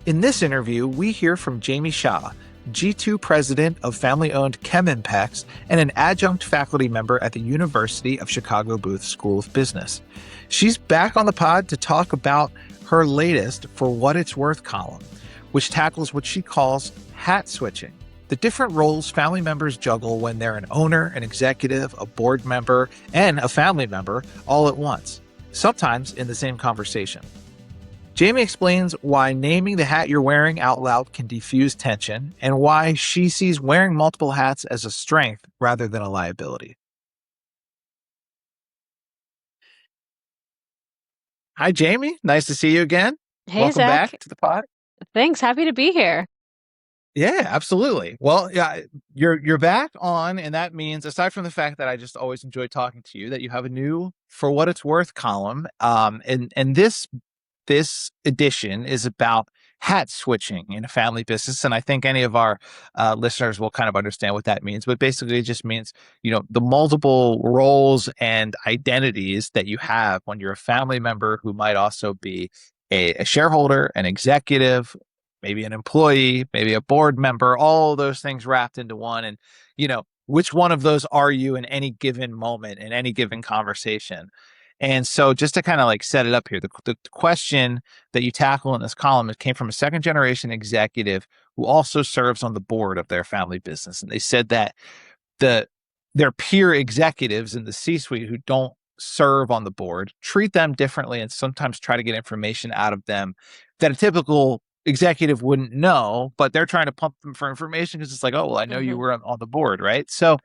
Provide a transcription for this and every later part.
In this interview, we hear from Jamie Shah, G2 president of family-owned Chem-Impex and an adjunct faculty member at the University of Chicago Booth School of Business. She's back on the pod to talk about her latest For What It's Worth column, which tackles what she calls hat switching, the different roles family members juggle when they're an owner, an executive, a board member, and a family member all at once, sometimes in the same conversation. Jamie explains why naming the hat you're wearing out loud can diffuse tension and why she sees wearing multiple hats as a strength rather than a liability. Hi, Jamie. Nice to see you again. Hey, Welcome Zach. back to the pod. Thanks. Happy to be here. Yeah, absolutely. Well, yeah, you're back on, and that means, aside from the fact that I just always enjoy talking to you, that you have a new For What It's Worth column. And this edition is about hat switching in a family business, and I think any of our listeners will kind of understand what that means. But basically, it just means the multiple roles and identities that you have when you're a family member who might also be a shareholder, an executive, maybe an employee, maybe a board member, all those things wrapped into one. And, which one of those are you in any given moment, in any given conversation? And so just to kind of like set it up here, the question that you tackle in this column, it came from a second generation executive who also serves on the board of their family business. And they said that their peer executives in the C-suite who don't serve on the board treat them differently and sometimes try to get information out of them that a typical executive wouldn't know, but they're trying to pump them for information because it's like, oh, well, I know you were on the board, right? So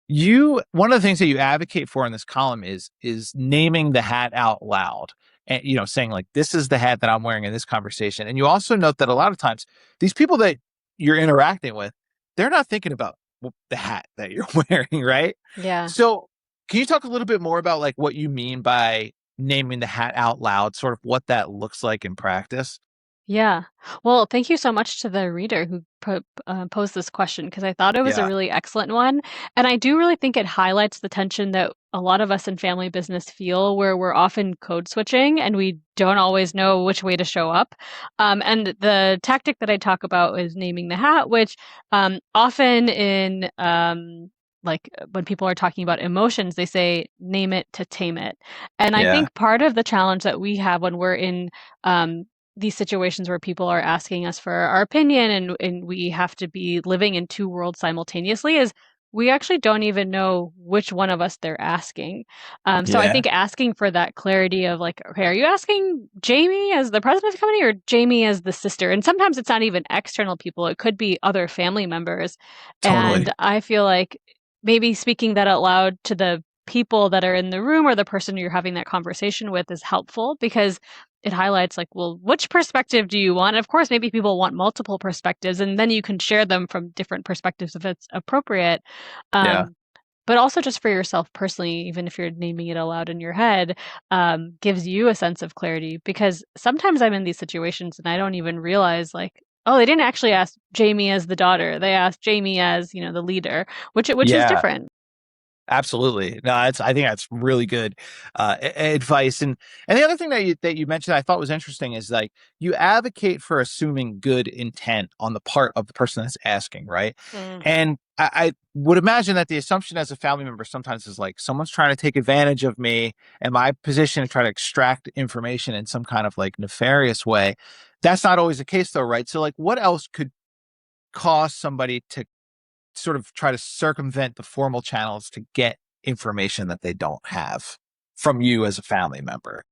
one of the things that you advocate for in this column is naming the hat out loud and, saying like, this is the hat that I'm wearing in this conversation. And you also note that a lot of times these people that you're interacting with, they're not thinking about the hat that you're wearing, right? Yeah. So can you talk a little bit more about like what you mean by naming the hat out loud, sort of what that looks like in practice? Yeah. Well, thank you so much to the reader who posed this question because I thought it was a Yeah. really excellent one. And I do really think it highlights the tension that a lot of us in family business feel where we're often code switching and we don't always know which way to show up. And the tactic that I talk about is naming the hat, which often in like when people are talking about emotions, they say name it to tame it. And I Yeah. think part of the challenge that we have when we're in these situations where people are asking us for our opinion and we have to be living in two worlds simultaneously is we actually don't even know which one of us they're asking. So I Yeah. think asking for that clarity of like, okay, are you asking Jamie as the president of the company or Jamie as the sister? And sometimes it's not even external people. It could be other family members. Totally. And I feel like maybe speaking that out loud to the people that are in the room or the person you're having that conversation with is helpful because it highlights like, well, which perspective do you want? Of course, maybe people want multiple perspectives, and then you can share them from different perspectives if it's appropriate. Yeah. But also just for yourself personally, even if you're naming it aloud in your head, gives you a sense of clarity. Because sometimes I'm in these situations and I don't even realize like, oh, they didn't actually ask Jamie as the daughter. They asked Jamie as, the leader, which is Yeah. different. Absolutely. No, I think that's really good advice. And the other thing that you mentioned I thought was interesting is like you advocate for assuming good intent on the part of the person that's asking, right? Mm. And I would imagine that the assumption as a family member sometimes is like someone's trying to take advantage of me and my position to try to extract information in some kind of like nefarious way. That's not always the case though, right? So like what else could cause somebody to sort of try to circumvent the formal channels to get information that they don't have from you as a family member?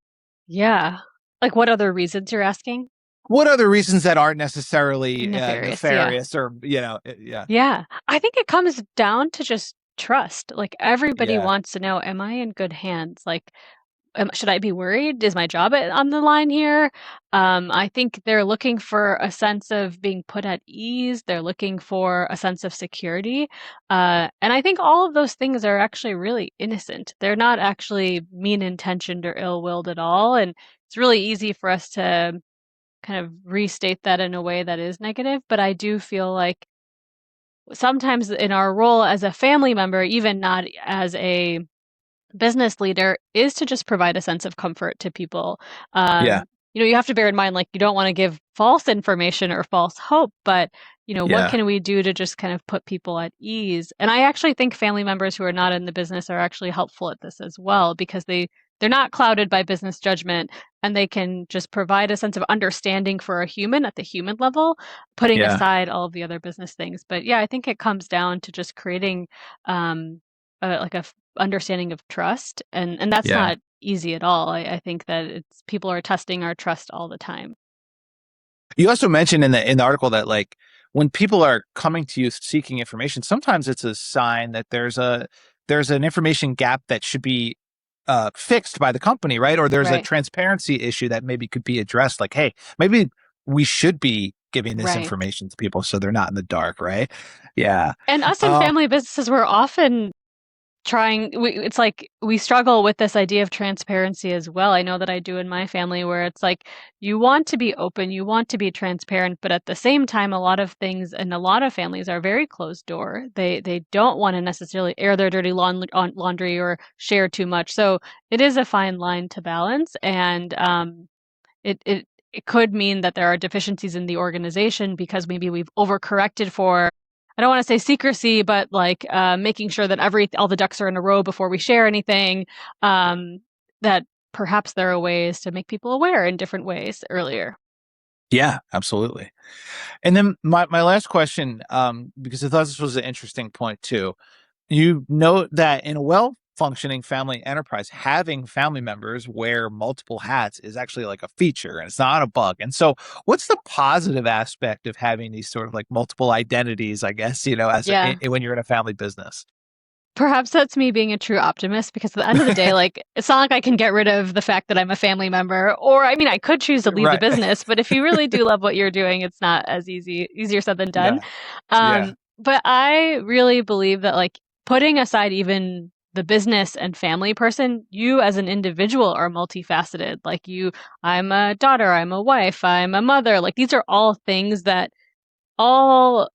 Yeah. Like what other reasons you're asking? What other reasons that aren't necessarily Nefarious, yeah. nefarious or, yeah. Yeah. I think it comes down to just trust. Like everybody Yeah. wants to know, am I in good hands? Like, should I be worried? Is my job on the line here? I think they're looking for a sense of being put at ease. They're looking for a sense of security. And I think all of those things are actually really innocent. They're not actually mean intentioned or ill willed at all. And it's really easy for us to kind of restate that in a way that is negative. But I do feel like sometimes in our role as a family member, even not as a business leader, is to just provide a sense of comfort to people. Yeah. you have to bear in mind, like, you don't want to give false information or false hope, but, what Yeah. can we do to just kind of put people at ease? And I actually think family members who are not in the business are actually helpful at this as well because they're not clouded by business judgment and they can just provide a sense of understanding for a human at the human level, putting Yeah. aside all of the other business things. But yeah, I think it comes down to just creating like understanding of trust, and that's Yeah. not easy at all. I think that it's people are testing our trust all the time. You also mentioned in the article that like when people are coming to you seeking information, sometimes it's a sign that there's an information gap that should be fixed by the company, right? Or there's a Right. transparency issue that maybe could be addressed. Like, hey, maybe we should be giving this Right. information to people so they're not in the dark, right? Yeah. And us in Uh, family businesses, we're often it's like we struggle with this idea of transparency as well. I know that I do in my family where it's like you want to be open, you want to be transparent, but at the same time a lot of things and a lot of families are very closed door. They don't want to necessarily air their dirty laundry or share too much. So it is a fine line to balance, and it could mean that there are deficiencies in the organization because maybe we've overcorrected for, I don't want to say secrecy, but like making sure that all the ducks are in a row before we share anything. That perhaps there are ways to make people aware in different ways earlier. yeah, absolutely. And then my last question, because I thought this was an interesting point too. You note that in a well functioning family enterprise, having family members wear multiple hats is actually like a feature and it's not a bug. And so, what's the positive aspect of having these sort of like multiple identities, I guess, Yeah. when you're in a family business? Perhaps that's me being a true optimist because at the end of the day, like, it's not like I can get rid of the fact that I'm a family member, or I mean, I could choose to leave the Right. business, but if you really do love what you're doing, it's not as easier said than done. Yeah. Yeah. But I really believe that, like, putting aside even the business and family person, you as an individual are multifaceted. Like, I'm a daughter, I'm a wife, I'm a mother. Like, these are all things that all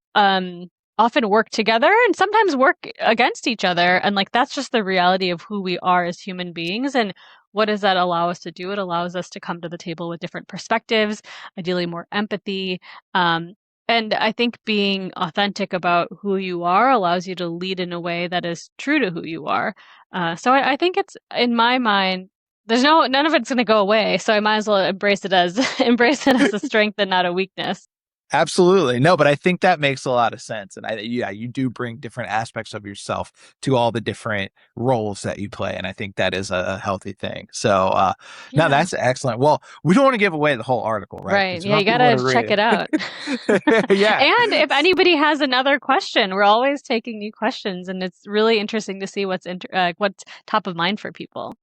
often work together and sometimes work against each other, and like that's just the reality of who we are as human beings. And what does that allow us to do? It allows us to come to the table with different perspectives, ideally more empathy, um, and I think being authentic about who you are allows you to lead in a way that is true to who you are. So I think it's, in my mind, there's none of it's going to go away, so I might as well embrace it as embrace it as a strength and not a weakness. Absolutely. No, but I think that makes a lot of sense. And yeah, you do bring different aspects of yourself to all the different roles that you play. And I think that is a healthy thing. So, no, Yeah. that's excellent. Well, we don't want to give away the whole article, right? Right. Because we Yeah, you want people gotta to check read it out. it. Yeah. And if anybody has another question, we're always taking new questions, and it's really interesting to see what's top of mind for people.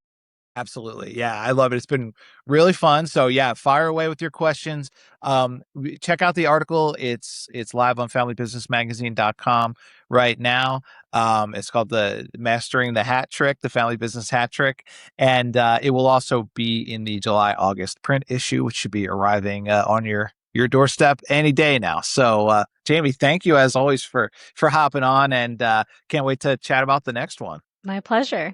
Absolutely. Yeah, I love it. It's been really fun. So yeah, fire away with your questions. Check out the article. It's live on familybusinessmagazine.com right now. It's called the Mastering the Hat Trick, the Family Business Hat Trick. And it will also be in the July-August print issue, which should be arriving on your doorstep any day now. So Jamie, thank you as always for hopping on, and can't wait to chat about the next one. My pleasure.